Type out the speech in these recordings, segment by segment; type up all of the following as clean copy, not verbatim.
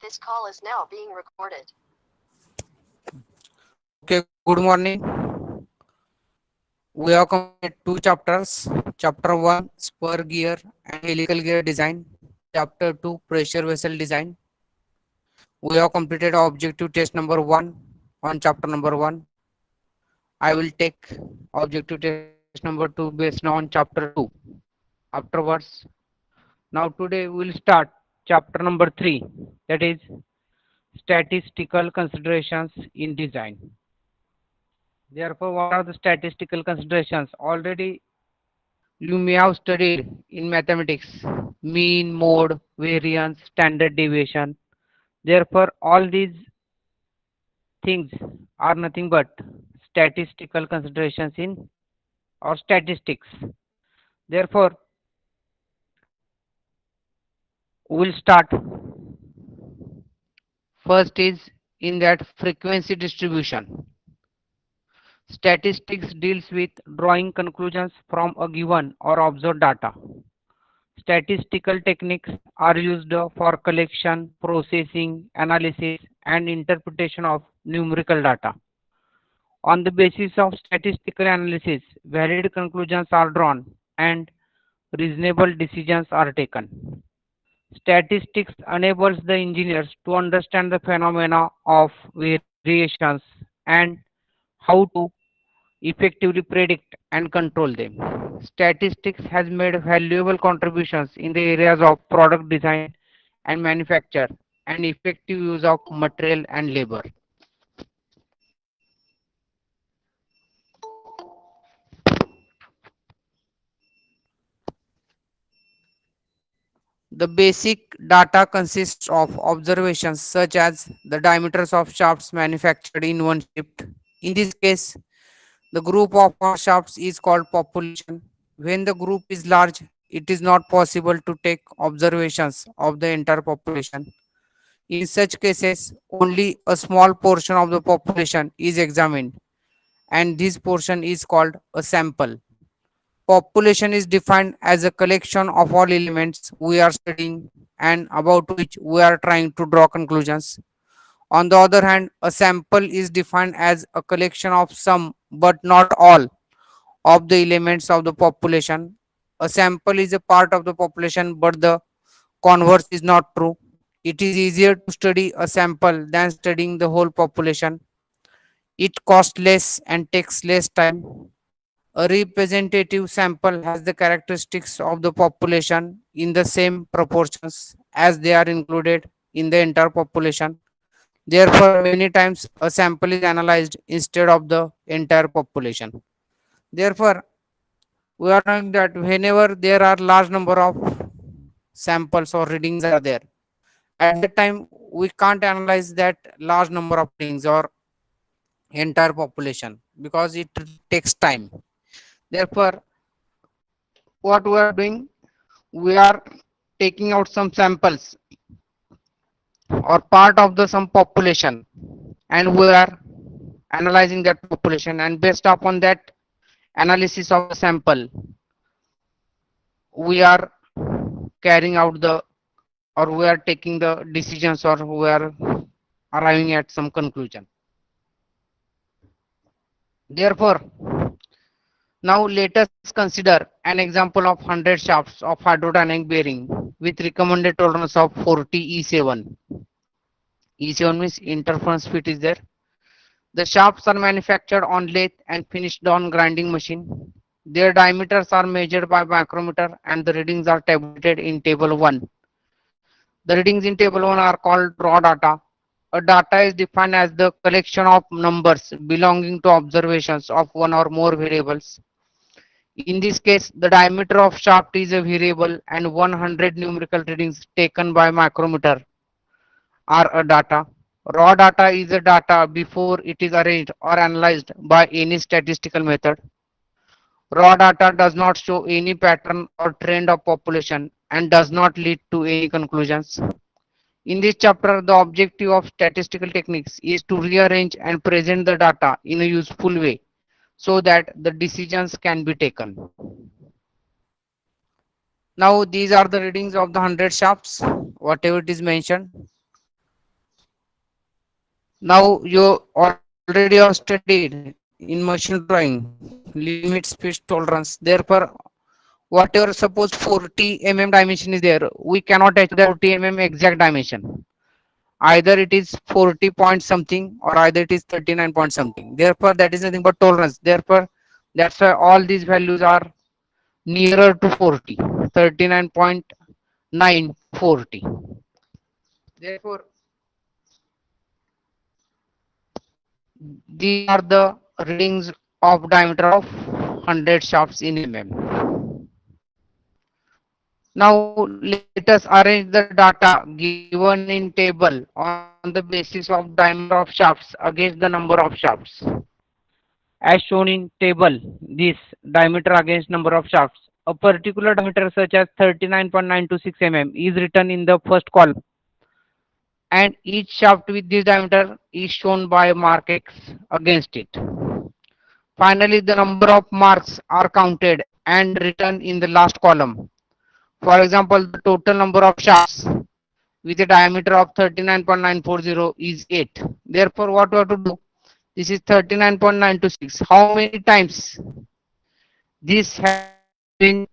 This call is now being recorded. Okay, good morning. We have completed two chapters. Chapter 1, spur gear and helical gear design. Chapter 2, pressure vessel design. We have completed objective test number 1 on chapter number 1. I will take objective test number 2 based on chapter 2 afterwards. Now today we will start chapter number 3, that is statistical considerations in design. Therefore, what are the statistical considerations? Already you may have studied in mathematics mean, mode, variance, standard deviation. Therefore, all these things are nothing but statistical considerations in or statistics. Therefore, we'll start. First is in that frequency distribution. Statistics deals with drawing conclusions from a given or observed data. Statistical techniques are used for collection, processing, analysis, and interpretation of numerical data. On the basis of statistical analysis, valid conclusions are drawn and reasonable decisions are taken. Statistics enables the engineers to understand the phenomena of variations and how to effectively predict and control them. Statistics has made valuable contributions in the areas of product design and manufacture and effective use of material and labor. The basic data consists of observations such as the diameters of shafts manufactured in one shift. In this case, the group of all shafts is called population. When the group is large, it is not possible to take observations of the entire population. In such cases, only a small portion of the population is examined, and this portion is called a sample. Population is defined as a collection of all elements we are studying and about which we are trying to draw conclusions. On the other hand, a sample is defined as a collection of some but not all of the elements of the population. A sample is a part of the population, but the converse is not true. It is easier to study a sample than studying the whole population. It costs less and takes less time. A representative sample has the characteristics of the population in the same proportions as they are included in the entire population. Therefore, many times a sample is analyzed instead of the entire population. Therefore, we are knowing that whenever there are large number of samples or readings are there, at that time we can't analyze that large number of readings or entire population because it takes time. Therefore, what we are doing, we are taking out some samples or part of the some population, and we are analyzing that population, and based upon that analysis of the sample, we are carrying out the or we are taking the decisions or we are arriving at some conclusion. Therefore, now let us consider an example of 100 shafts of hydrodynamic bearing with recommended tolerance of 40 E7. E7 means interference fit is there. The shafts are manufactured on lathe and finished on grinding machine. Their diameters are measured by micrometer and the readings are tabulated in table 1. The readings in table 1 are called raw data. A data is defined as the collection of numbers belonging to observations of one or more variables. In this case, the diameter of shaft is a variable and 100 numerical readings taken by micrometer are a data. Raw data is a data before it is arranged or analyzed by any statistical method. Raw data does not show any pattern or trend of population and does not lead to any conclusions. In this chapter, the objective of statistical techniques is to rearrange and present the data in a useful way so that the decisions can be taken. Now, these are the readings of the 100 shafts, whatever it is mentioned. Now you already have studied in machine drawing limit speed tolerance. Therefore, whatever suppose 40 mm dimension is there, we cannot achieve that 40 mm exact dimension. Either it is 40 point something or either it is 39 point something. Therefore, that is nothing but tolerance. Therefore, that's why all these values are nearer to 40, 39.9 to 40. Therefore, these are the readings of diameter of 100 shafts in mm. Now let us arrange the data given in table on the basis of diameter of shafts against the number of shafts. As shown in table, this diameter against number of shafts. A particular diameter such as 39.926 mm is written in the first column, and each shaft with this diameter is shown by mark X against it. Finally, the number of marks are counted and written in the last column. For example, the total number of shafts with a diameter of 39.940 is 8. Therefore, what we have to do? This is 39.926. How many times this has been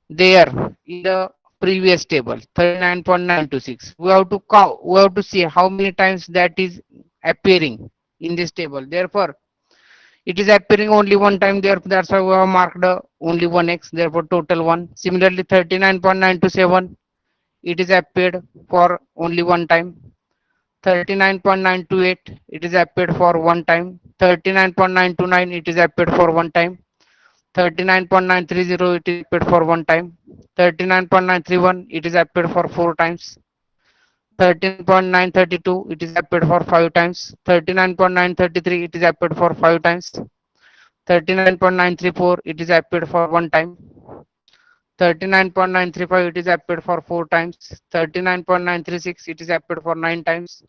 there in the previous table? 39.926. We have to count. We have to see how many times that is appearing in this table. Therefore, it is appearing only one time there. That's why we have marked only one X. Therefore, total one. Similarly, 39.927. It is appeared for only one time. 39.928 it is appeared for one time. 39.929 it is appeared for one time. 39.930 it is appeared for one time. 39.931 it is appeared for four times. 39.932 it is appeared for five times. 39.933 it is appeared for five times. 39.934 it is appeared for one time. 39.935 it is appeared for four times. 39.936 it is appeared for nine times.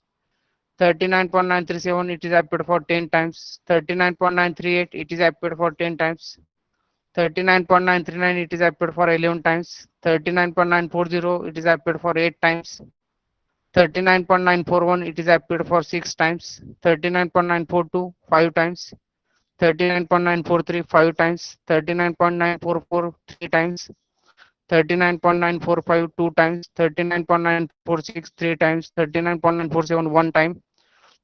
39.937 it is appeared for 10 times. 39.938 it is appeared for 10 times. 39.939 it is appeared for 11 times. 39.940 it is appeared for 8 times. 39.941 it is appeared for 6 times. 39.942 5 times. 39.943 5 times. 39.944 3 times. 39.945 2 times. 39.946 3 times. 39.947 1 time.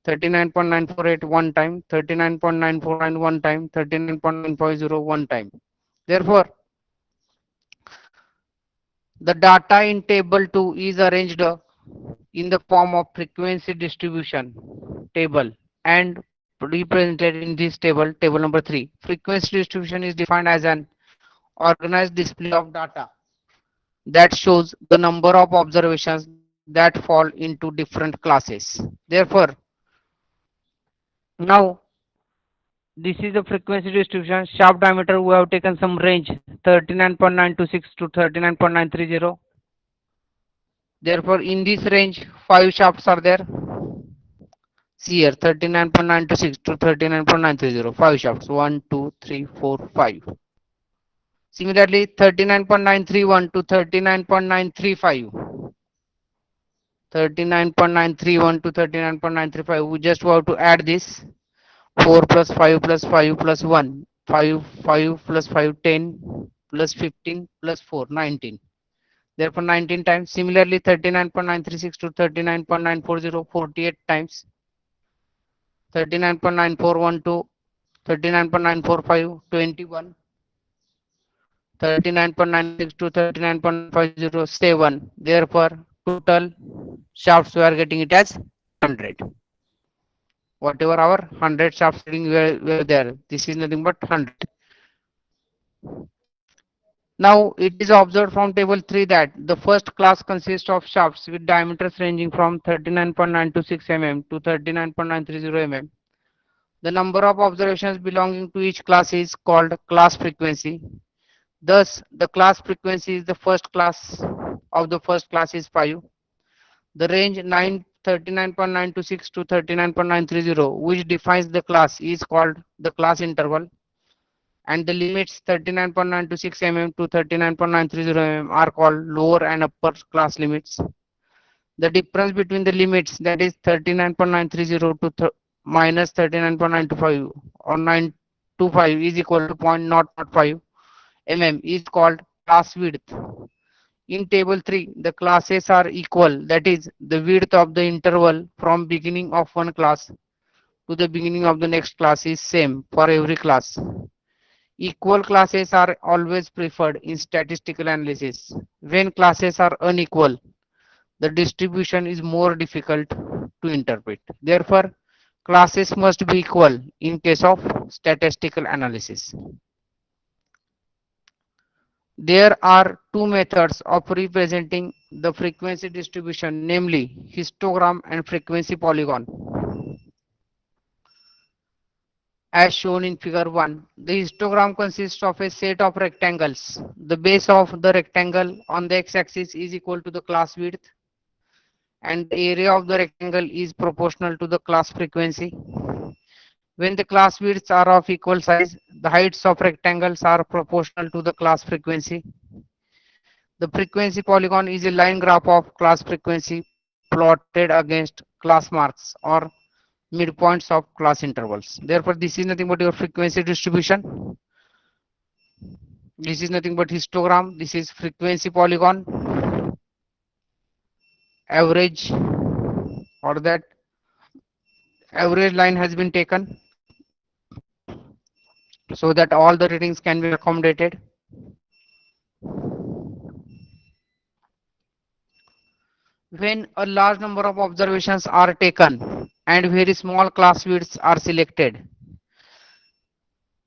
39.948 one time, 39.949 one time, 39.950 one time. Therefore, the data in table 2 is arranged in the form of frequency distribution table and represented in this table, table number 3. Frequency distribution is defined as an organized display of data that shows the number of observations that fall into different classes. Therefore, now this is the frequency distribution. Shaft diameter, we have taken some range 39.926 to 39.930. Therefore, in this range, 5 shafts are there. See here 39.926 to 39.930. 5 shafts 1, 2, 3, 4, 5. Similarly, 39.931 to 39.935. 39.931 to 39.935. We just have to add this 4 plus 5 plus 5 plus 1, 5, 5 plus 5, 10 plus 15 plus 4, 19. Therefore, 19 times. Similarly, 39.936 to 39.940, 48 times. 39.941 to 39.945, 21. 39.96 to 39.950, 7. Therefore, total shafts we are getting it as 100. Whatever our 100 shafts reading were there, this is nothing but 100. Now it is observed from table 3 that the first class consists of shafts with diameters ranging from 39.926 mm to 39.930 mm. The number of observations belonging to each class is called class frequency. Thus, the class frequency is the first class of the first class is 5. The range 39.926 to 39.930, which defines the class, is called the class interval, and the limits 39.926 mm to 39.930 mm are called lower and upper class limits. The difference between the limits, that is 39.930 to minus 39.925 or 925 is equal to 0.005 mm is called class width. In table 3, the classes are equal, that is the width of the interval from beginning of one class to the beginning of the next class is same for every class. Equal classes are always preferred in statistical analysis. When classes are unequal, the distribution is more difficult to interpret. Therefore, classes must be equal in case of statistical analysis. There are two methods of representing the frequency distribution, namely histogram and frequency polygon. As shown in figure 1, the histogram consists of a set of rectangles. The base of the rectangle on the x-axis is equal to the class width, and the area of the rectangle is proportional to the class frequency. When the class widths are of equal size, the heights of rectangles are proportional to the class frequency. The frequency polygon is a line graph of class frequency plotted against class marks or midpoints of class intervals. Therefore, this is nothing but your frequency distribution. This is nothing but histogram. This is frequency polygon, average, or that average line has been taken so that all the readings can be accommodated. When a large number of observations are taken and very small class widths are selected,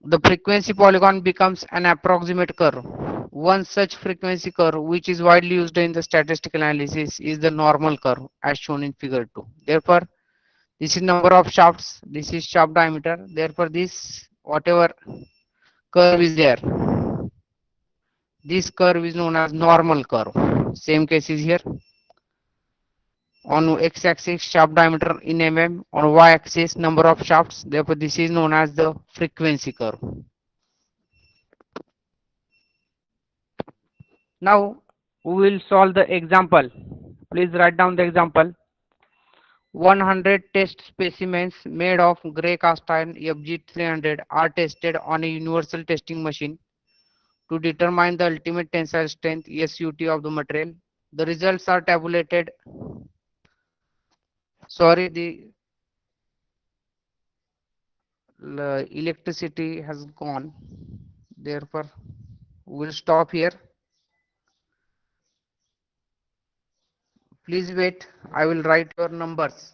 the frequency polygon becomes an approximate curve. One such frequency curve, which is widely used in the statistical analysis, is the normal curve as shown in figure 2. Therefore, this is number of shafts, this is shaft diameter. Therefore, this whatever curve is there, this curve is known as normal curve. Same case is here. On x-axis shaft diameter in mm, on y-axis number of shafts. Therefore, this is known as the frequency curve. Now we will solve the example. Please write down the example. 100 test specimens made of gray cast iron FG300 are tested on a universal testing machine to determine the ultimate tensile strength SUT of the material. The results are tabulated. Sorry, the electricity has gone. Therefore, we'll stop here. Please wait. I will write your numbers.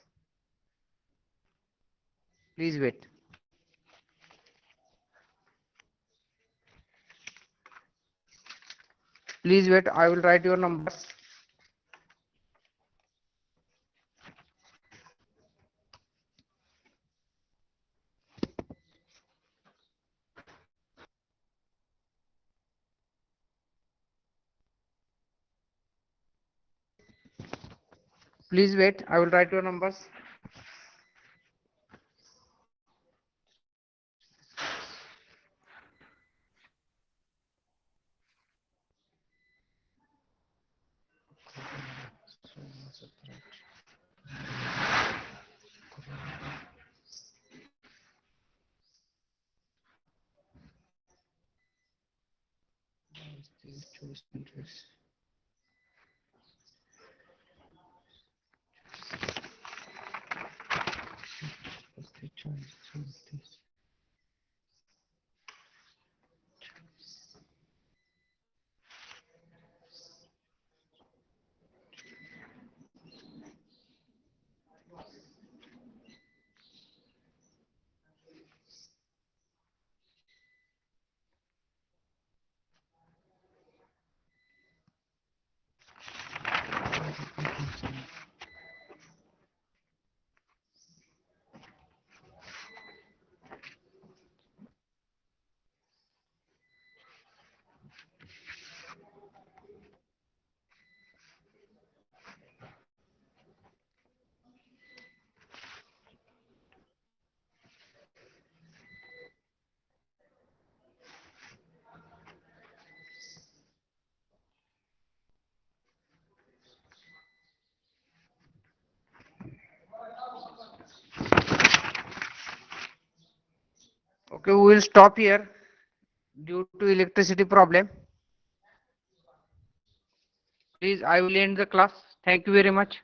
Please wait. Please wait. I will write your numbers. Please wait. I will write your numbers. Okay, we will stop here due to electricity problem. Please, I will end the class. Thank you very much.